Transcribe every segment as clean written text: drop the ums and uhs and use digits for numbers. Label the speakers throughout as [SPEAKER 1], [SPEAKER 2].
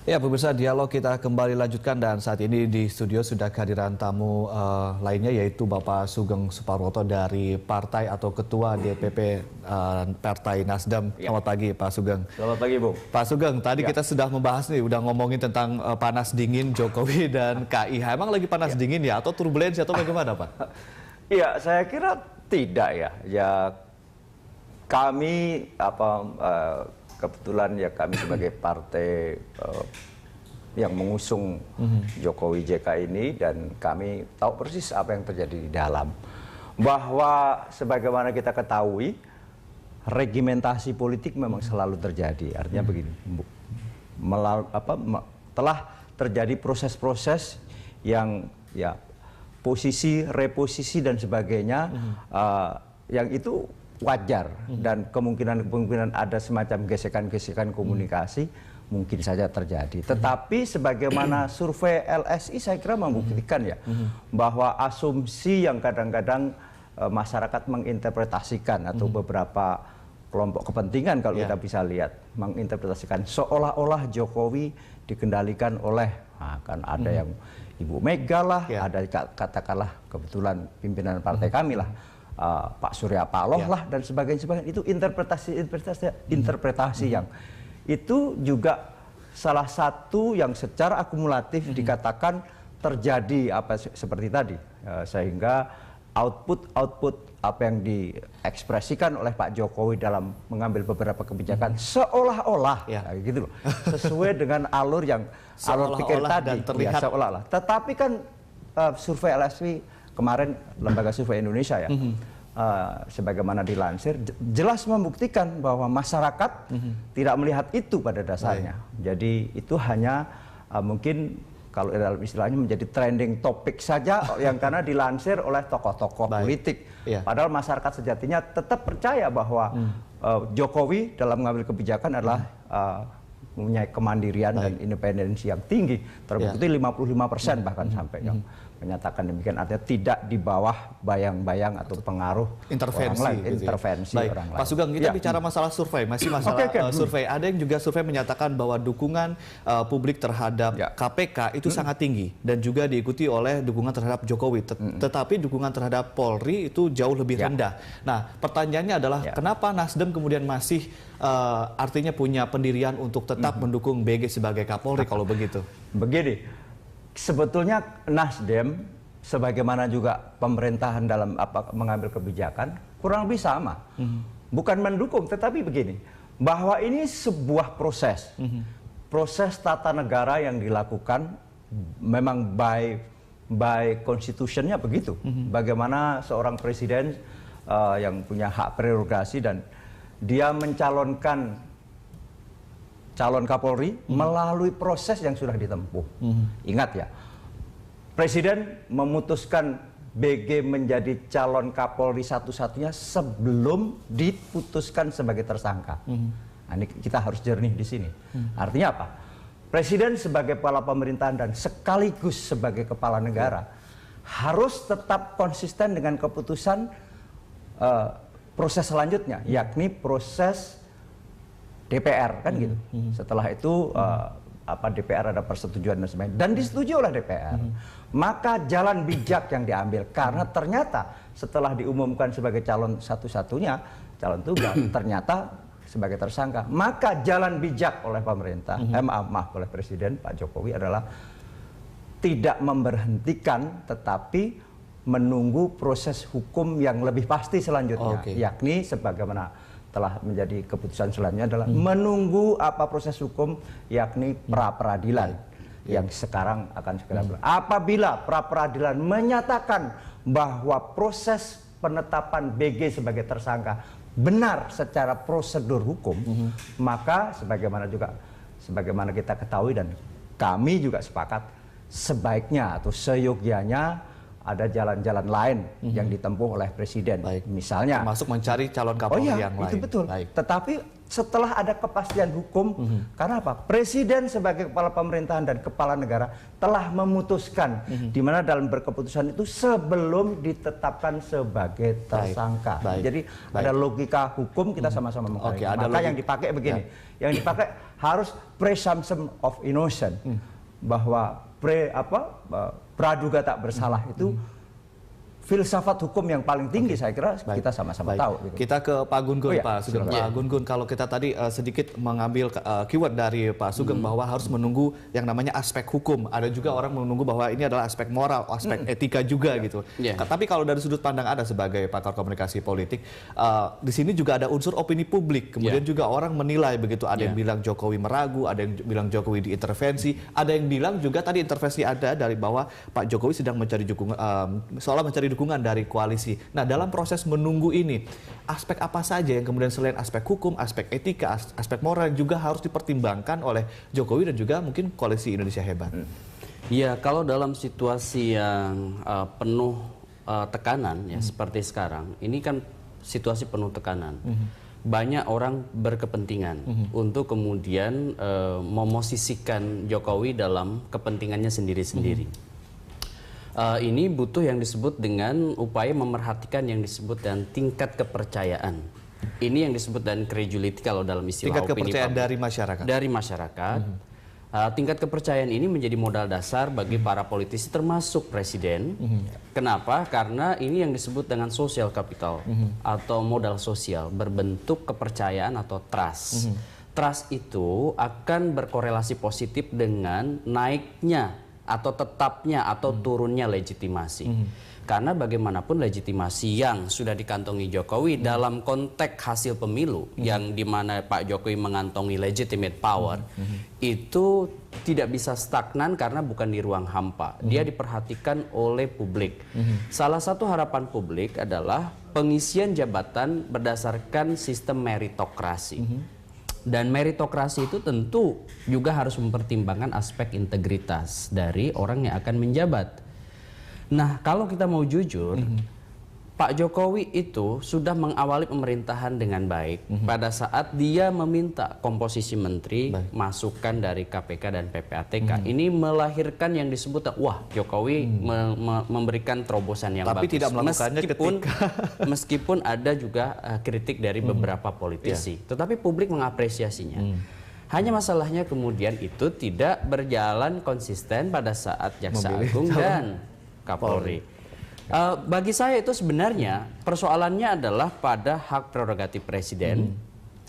[SPEAKER 1] Ya, pemirsa, dialog kita kembali lanjutkan dan saat ini di studio sudah kehadiran tamu lainnya yaitu Bapak Sugeng Suparwoto dari partai atau Ketua DPP Partai Nasdem. Selamat pagi Pak Sugeng.
[SPEAKER 2] Selamat pagi Bung.
[SPEAKER 1] Pak Sugeng, tadi kita sudah membahas nih, udah ngomongin tentang panas dingin Jokowi dan KIH. Emang lagi panas dingin ya atau turbulensi atau bagaimana Pak?
[SPEAKER 2] Iya, saya kira tidak ya. Ya kami kebetulan ya kami sebagai partai yang mengusung Jokowi JK ini dan kami tahu persis apa yang terjadi di dalam. Bahwa sebagaimana kita ketahui regimentasi politik memang selalu terjadi. Artinya begini, telah terjadi proses-proses yang ya posisi, reposisi dan sebagainya yang itu wajar dan kemungkinan ada semacam gesekan-gesekan komunikasi mungkin saja terjadi. Tetapi sebagaimana survei LSI saya kira membuktikan ya bahwa asumsi yang kadang-kadang masyarakat menginterpretasikan atau beberapa kelompok kepentingan kalau kita bisa lihat menginterpretasikan seolah-olah Jokowi dikendalikan oleh kan ada yang Ibu Mega lah, ada katakanlah kebetulan pimpinan partai kami lah. Pak Surya Paloh lah dan sebagainya itu interpretasi yang itu juga salah satu yang secara akumulatif dikatakan terjadi seperti tadi sehingga output apa yang diekspresikan oleh Pak Jokowi dalam mengambil beberapa kebijakan seolah-olah gitu loh sesuai dengan alur pikir tadi dan terlihat seolah-olah. Tetapi kan survei LSI kemarin Lembaga Survei Indonesia ya sebagaimana dilansir jelas membuktikan bahwa masyarakat tidak melihat itu pada dasarnya. Jadi itu hanya mungkin kalau dalam istilahnya menjadi trending topik saja yang karena dilansir oleh tokoh-tokoh politik. Padahal masyarakat sejatinya tetap percaya bahwa Jokowi dalam mengambil kebijakan adalah mempunyai kemandirian dan independensi yang tinggi, terbukti 55% bahkan sampai yang menyatakan demikian, artinya tidak di bawah bayang-bayang atau pengaruh
[SPEAKER 1] intervensi
[SPEAKER 2] orang lain, intervensi orang lain.
[SPEAKER 1] Pak Sugeng, kita bicara masalah survei, masih masalah survei. Ada yang juga survei menyatakan bahwa dukungan publik terhadap KPK itu sangat tinggi dan juga diikuti oleh dukungan terhadap Jokowi. Tetapi dukungan terhadap Polri itu jauh lebih rendah. Nah, pertanyaannya adalah kenapa Nasdem kemudian masih artinya punya pendirian untuk tetap mendukung BG sebagai Kapolri kalau begitu? Begini.
[SPEAKER 2] Sebetulnya Nasdem sebagaimana juga pemerintahan dalam mengambil kebijakan kurang lebih sama. Bukan mendukung tetapi begini, bahwa ini sebuah proses. Proses tata negara yang dilakukan memang by constitutionnya begitu. Bagaimana seorang presiden yang punya hak prerogasi dan dia mencalonkan calon Kapolri melalui proses yang sudah ditempuh. Ingat ya, Presiden memutuskan BG menjadi calon Kapolri satu-satunya sebelum diputuskan sebagai tersangka. Nah, ini kita harus jernih di sini. Artinya apa? Presiden sebagai kepala pemerintahan dan sekaligus sebagai kepala negara harus tetap konsisten dengan keputusan proses selanjutnya, yakni proses DPR kan gitu. Setelah itu DPR ada persetujuan dan sebagainya dan disetujui oleh DPR. Maka jalan bijak yang diambil karena ternyata setelah diumumkan sebagai calon satu-satunya calon tunggal ternyata sebagai tersangka. Maka jalan bijak oleh pemerintah, oleh Presiden Pak Jokowi adalah tidak memberhentikan tetapi menunggu proses hukum yang lebih pasti selanjutnya, yakni sebagaimana telah menjadi keputusan selanjutnya adalah menunggu proses hukum yakni pra-peradilan yang sekarang akan segera apabila pra-peradilan menyatakan bahwa proses penetapan BG sebagai tersangka benar secara prosedur hukum, maka sebagaimana kita ketahui dan kami juga sepakat sebaiknya atau seyogyanya ada jalan-jalan lain yang ditempuh oleh Presiden. Misalnya
[SPEAKER 1] termasuk mencari calon Kapolri yang lain.
[SPEAKER 2] Itu betul. Tetapi setelah ada kepastian hukum, karena apa? Presiden sebagai kepala pemerintahan dan kepala negara telah memutuskan di mana dalam berkeputusan itu sebelum ditetapkan sebagai tersangka. Jadi ada logika hukum kita sama-sama mengkaji. Maka yang dipakai begini. Yang dipakai harus presumption of innocent, bahwa praduga tak bersalah itu filsafat hukum yang paling tinggi. Saya kira kita sama-sama tahu. Gitu.
[SPEAKER 1] Kita ke Pak Gun-Gun, Pak Sugeng.
[SPEAKER 2] Pak
[SPEAKER 1] Gun-Gun, kalau kita tadi sedikit mengambil keyword dari Pak Sugeng bahwa harus menunggu yang namanya aspek hukum. Ada juga orang menunggu bahwa ini adalah aspek moral, aspek etika juga gitu. Tapi kalau dari sudut pandang Anda sebagai pakar komunikasi politik, di sini juga ada unsur opini publik. Kemudian juga orang menilai begitu. Ada yang bilang Jokowi meragu, ada yang bilang Jokowi diintervensi, ada yang bilang juga tadi intervensi ada dari bahwa Pak Jokowi sedang mencari dukungan, seolah mencari dukungan dari koalisi. Nah, dalam proses menunggu ini, aspek apa saja yang kemudian selain aspek hukum, aspek etika, aspek moral juga harus dipertimbangkan oleh Jokowi dan juga mungkin koalisi Indonesia Hebat?
[SPEAKER 3] Ya, kalau dalam situasi yang penuh tekanan ya seperti sekarang, ini kan situasi penuh tekanan. Banyak orang berkepentingan untuk kemudian memosisikan Jokowi dalam kepentingannya sendiri-sendiri. Ini butuh yang disebut dengan upaya memerhatikan yang disebut dengan tingkat kepercayaan. Ini yang disebut dengan credulity kalau dalam istilah
[SPEAKER 1] tingkat kepercayaan dari masyarakat.
[SPEAKER 3] Dari masyarakat. Tingkat kepercayaan ini menjadi modal dasar bagi para politisi termasuk presiden. Kenapa? Karena ini yang disebut dengan social capital atau modal sosial berbentuk kepercayaan atau trust. Trust itu akan berkorelasi positif dengan naiknya atau tetapnya atau turunnya legitimasi. Karena bagaimanapun legitimasi yang sudah dikantongi Jokowi dalam konteks hasil pemilu yang dimana Pak Jokowi mengantongi legitimate power itu tidak bisa stagnan karena bukan di ruang hampa. Dia diperhatikan oleh publik. Salah satu harapan publik adalah pengisian jabatan berdasarkan sistem meritokrasi. Dan meritokrasi itu tentu juga harus mempertimbangkan aspek integritas dari orang yang akan menjabat. Nah, kalau kita mau jujur, Pak Jokowi itu sudah mengawali pemerintahan dengan baik pada saat dia meminta komposisi menteri, masukan dari KPK dan PPATK. Ini melahirkan yang disebut, wah Jokowi memberikan terobosan yang
[SPEAKER 1] tapi
[SPEAKER 3] bagus.
[SPEAKER 1] tidak melakukannya
[SPEAKER 3] meskipun ada juga kritik dari beberapa politisi. Tetapi publik mengapresiasinya. Hanya masalahnya kemudian itu tidak berjalan konsisten pada saat Jaksa Agung dan Kapolri. Bagi saya itu sebenarnya persoalannya adalah pada hak prerogatif presiden.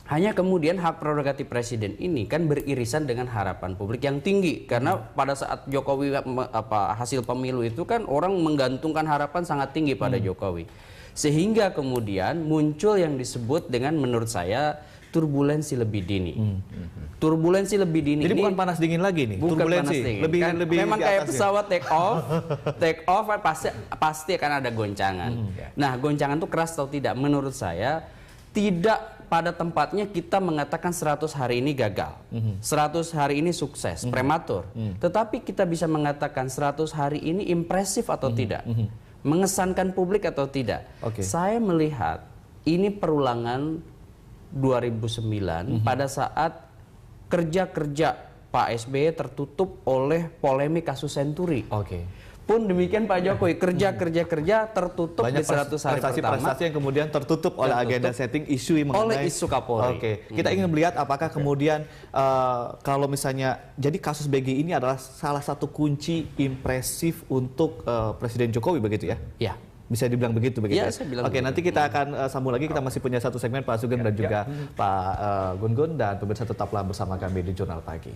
[SPEAKER 3] Hanya kemudian hak prerogatif presiden ini kan beririsan dengan harapan publik yang tinggi. Karena pada saat Jokowi hasil pemilu itu kan orang menggantungkan harapan sangat tinggi pada Jokowi. Sehingga kemudian muncul yang disebut dengan menurut saya turbulensi lebih dini. Turbulensi lebih dini.
[SPEAKER 1] Jadi
[SPEAKER 3] ini
[SPEAKER 1] bukan panas dingin lagi nih,
[SPEAKER 3] bukan
[SPEAKER 1] turbulensi.
[SPEAKER 3] Panas dingin.
[SPEAKER 1] Lebih
[SPEAKER 3] memang kayak pesawat take off pasti akan ada goncangan. Nah, goncangan itu keras atau tidak? Menurut saya tidak pada tempatnya kita mengatakan 100 hari ini gagal. 100 hari ini sukses, prematur. Tetapi kita bisa mengatakan 100 hari ini impresif atau tidak. Mengesankan publik atau tidak. Saya melihat ini perulangan 2009 pada saat kerja-kerja Pak SBY tertutup oleh polemik kasus Senturi. Pun demikian Pak Jokowi kerja tertutup
[SPEAKER 1] banyak
[SPEAKER 3] di 100 hari pertama.
[SPEAKER 1] Prestasi yang kemudian tertutup oleh agenda setting isu yang mengenai
[SPEAKER 3] oleh isu Kapolri.
[SPEAKER 1] Kita ingin melihat apakah kemudian kalau misalnya jadi kasus BG ini adalah salah satu kunci impresif untuk Presiden Jokowi begitu ya?
[SPEAKER 3] Ya.
[SPEAKER 1] Bisa dibilang begitu
[SPEAKER 3] Ya,
[SPEAKER 1] ya?
[SPEAKER 3] saya bilang
[SPEAKER 1] Oke, nanti kita akan sambung lagi. Kita masih punya satu segmen Pak Sugeng dan juga Pak Gun-Gun, dan pemirsa tetaplah bersama kami di Jurnal Pagi.